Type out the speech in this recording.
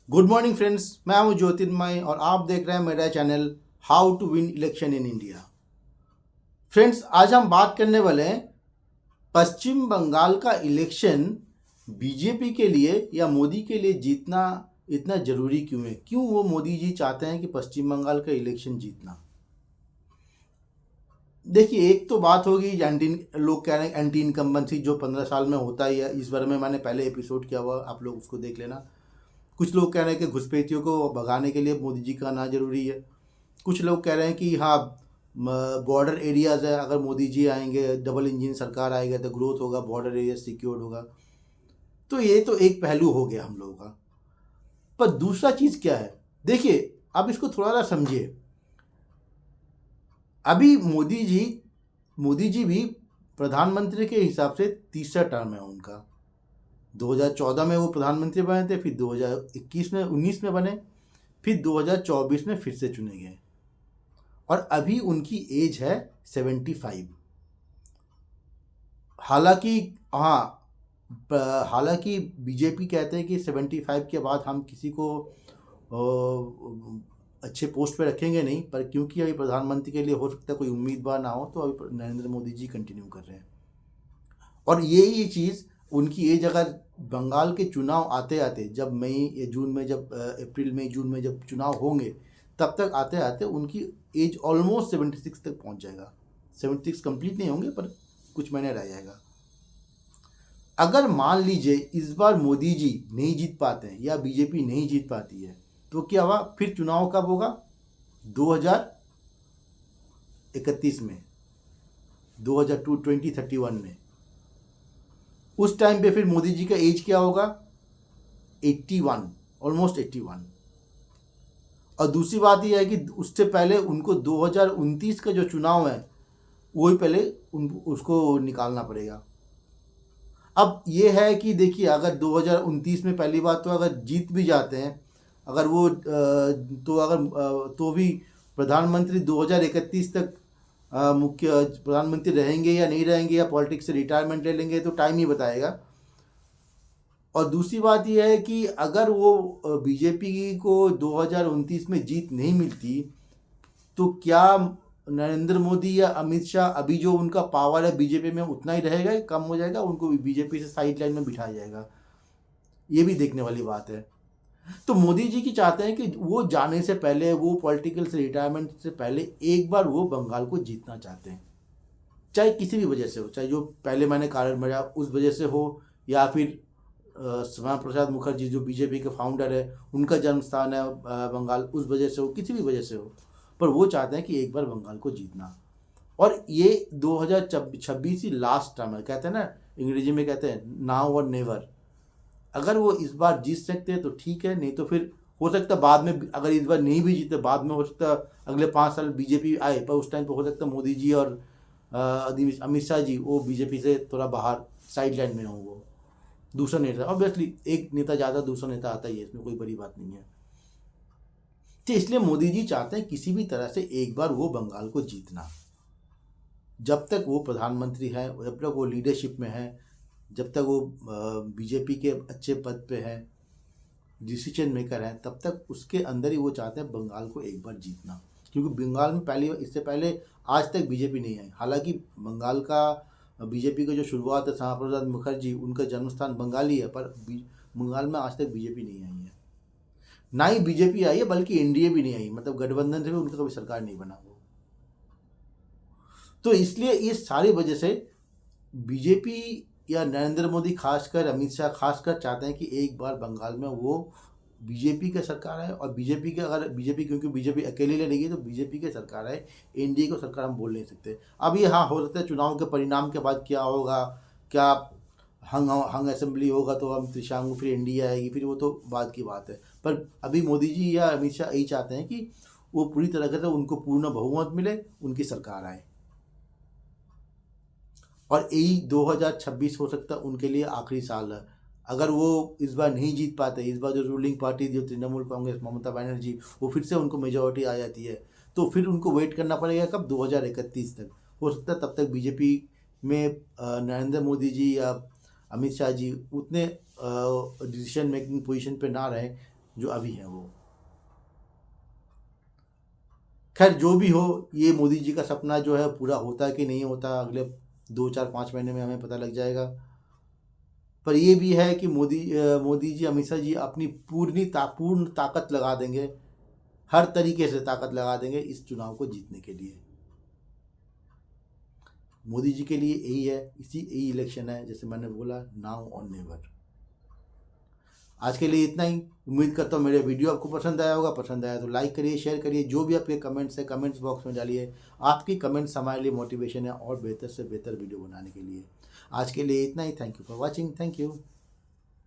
Good morning friends, मैं हूं ज्योतिर्मय और आप देख रहे हैं मेरा channel how to win election in India. Friends, आज हम बात करने वाले हैं पश्चिम बंगाल का इलेक्शन बीजेपी के लिए या मोदी के लिए जीतना इतना ज़रूरी क्यों है। क्यों वो मोदी जी चाहते हैं कि पश्चिम बंगाल का इलेक्शन जीतना। देखिए, एक तो बात होगी एंटी, लोग कह रहे हैं एंटी इनकम्बेंसी जो 15 साल में होता ही है। इस बारे में मैंने पहले एपिसोड किया हुआ, आप लोग उसको देख लेना। कुछ लोग कह रहे हैं कि घुसपैठियों को भगाने के लिए मोदी जी का आना जरूरी है। कुछ लोग कह रहे हैं कि हाँ, बॉर्डर एरियाज़ है, अगर मोदी जी आएंगे, डबल इंजन सरकार आएगा तो ग्रोथ होगा, बॉर्डर एरिया सिक्योर्ड होगा। तो ये तो एक पहलू हो गया हम लोगों का। पर दूसरा चीज़ क्या है, देखिए, अब इसको थोड़ा सा समझिए। अभी मोदी जी भी प्रधानमंत्री के हिसाब से तीसरा टर्म है उनका। 2014 में वो प्रधानमंत्री बने थे, फिर 2021 में 19 में बने, फिर 2024 में फिर से चुने गए और अभी उनकी एज है 75। हालांकि हाँ, हालांकि बीजेपी कहते हैं कि 75 के बाद हम किसी को अच्छे पोस्ट पे रखेंगे नहीं, पर क्योंकि अभी प्रधानमंत्री के लिए हो सकता है कोई उम्मीदवार ना हो, तो अभी नरेंद्र मोदी जी कंटिन्यू कर रहे हैं। और ये चीज़ उनकी एज, अगर बंगाल के चुनाव आते आते, जब मई या जून में, जब अप्रैल मई जून में जब चुनाव होंगे, तब तक आते आते उनकी एज ऑलमोस्ट 76 तक पहुंच जाएगा। 76 कंप्लीट नहीं होंगे, पर कुछ महीने रह जाएगा। अगर मान लीजिए इस बार मोदी जी नहीं जीत पाते हैं या बीजेपी नहीं जीत पाती है, तो क्या हुआ, फिर चुनाव कब होगा? 2031 में, 2031 में। उस टाइम पे फिर मोदी जी का एज क्या होगा? 81, ऑलमोस्ट 81। और दूसरी बात यह है कि उससे पहले उनको 2029 का जो चुनाव है, वही पहले उसको निकालना पड़ेगा। अब ये है कि देखिए, अगर 2029 में पहली बात तो अगर जीत भी जाते हैं, अगर वो तो भी प्रधानमंत्री 2031 तक मुख्य प्रधानमंत्री रहेंगे या नहीं रहेंगे, या पॉलिटिक्स से रिटायरमेंट ले लेंगे, तो टाइम ही बताएगा। और दूसरी बात यह है कि अगर वो बीजेपी को 2029 में जीत नहीं मिलती, तो क्या नरेंद्र मोदी या अमित शाह, अभी जो उनका पावर है बीजेपी में, उतना ही रहेगा या कम हो जाएगा, उनको बीजेपी से साइड लाइन में बिठाया जाएगा? ये भी देखने वाली बात है। तो मोदी जी की चाहते हैं कि वो जाने से पहले, वो पॉलिटिकल से रिटायरमेंट से पहले, एक बार वो बंगाल को जीतना चाहते हैं। चाहे किसी भी वजह से हो, चाहे जो पहले मैंने कारण बताया उस वजह से हो, या फिर श्यामा प्रसाद मुखर्जी जो बीजेपी के फाउंडर है, उनका जन्म स्थान है बंगाल, उस वजह से हो, किसी भी वजह से हो, पर वो चाहते हैं कि एक बार बंगाल को जीतना। और ये 2026 ही लास्ट टर्म है। कहते हैं ना, अंग्रेजी में कहते हैं नाउ और नेवर। अगर वो इस बार जीत सकते हैं तो ठीक है, नहीं तो फिर हो सकता है बाद में, अगर इस बार नहीं भी जीते, बाद में हो सकता है अगले 5 साल बीजेपी आए, पर उस टाइम पे हो सकता है मोदी जी और अमित शाह जी वो बीजेपी से थोड़ा बाहर साइड लाइन में हो, वो दूसरा नेता। ऑब्वियसली एक नेता ज़्यादा, दूसरा नेता आता ही है, इसमें कोई बड़ी बात नहीं है। तो इसलिए मोदी जी चाहते हैं किसी भी तरह से एक बार वो बंगाल को जीतना। जब तक वो प्रधानमंत्री हैं, जब तक वो लीडरशिप में है, जब तक वो बीजेपी के अच्छे पद पे है, डिसीजन मेकर हैं, तब तक उसके अंदर ही वो चाहते हैं बंगाल को एक बार जीतना। क्योंकि बंगाल में पहले, इससे पहले आज तक बीजेपी नहीं आई। हालांकि बंगाल का बीजेपी का जो शुरुआत है, श्यामा प्रसाद मुखर्जी, उनका जन्म स्थान बंगाली है, पर बंगाल में आज तक बीजेपी नहीं आई है। ना ही बीजेपी आई है, बल्कि एनडीए भी नहीं आई, मतलब गठबंधन से भी उनका कभी सरकार नहीं बना वो। तो इसलिए इस सारी वजह से बीजेपी या नरेंद्र मोदी खासकर, अमित शाह खासकर चाहते हैं कि एक बार बंगाल में वो बीजेपी की सरकार है। और बीजेपी के, अगर बीजेपी, क्योंकि बीजेपी अकेले लड़ेगी, तो बीजेपी की सरकार है, एनडीए को सरकार हम बोल नहीं सकते। अब ये हाँ, हो सकता है चुनाव के परिणाम के बाद क्या होगा, क्या हंग असेंबली होगा तो हम त्रिशांगु, फिर एनडीए आएगी, फिर वो तो बाद की बात है। पर अभी मोदी जी या अमित शाह यही चाहते हैं कि वो पूरी तरह से उनको पूर्ण बहुमत मिले, उनकी सरकार आए। और यही 2026 हो सकता है उनके लिए आखिरी साल है। अगर वो इस बार नहीं जीत पाते, इस बार जो रूलिंग पार्टी जो तृणमूल कांग्रेस, ममता बनर्जी, वो फिर से उनको मेजोरिटी आ जाती है, तो फिर उनको वेट करना पड़ेगा कब? 2031 तक। हो सकता है तब तक बीजेपी में नरेंद्र मोदी जी या अमित शाह जी उतने डिसीजन मेकिंग पोजीशन पे ना रहे, जो अभी हैं वो। खैर जो भी हो, ये मोदी जी का सपना जो है पूरा होता है कि नहीं होता, अगले 2 4 5 महीने में हमें पता लग जाएगा। पर ये भी है कि मोदी जी, अमित शाह जी अपनी पूर्ण ताकत लगा देंगे, हर तरीके से ताकत लगा देंगे इस चुनाव को जीतने के लिए। मोदी जी के लिए यही है, यही इलेक्शन है, जैसे मैंने बोला, नाउ और नेवर। आज के लिए इतना ही। उम्मीद करता हूँ मेरे वीडियो आपको पसंद आया होगा। पसंद आया तो लाइक करिए, शेयर करिए, जो भी आपके कमेंट्स है कमेंट्स बॉक्स में डालिए। आपकी कमेंट्स हमारे लिए मोटिवेशन है और बेहतर से बेहतर वीडियो बनाने के लिए। आज के लिए इतना ही। Thank you for watching. Thank you.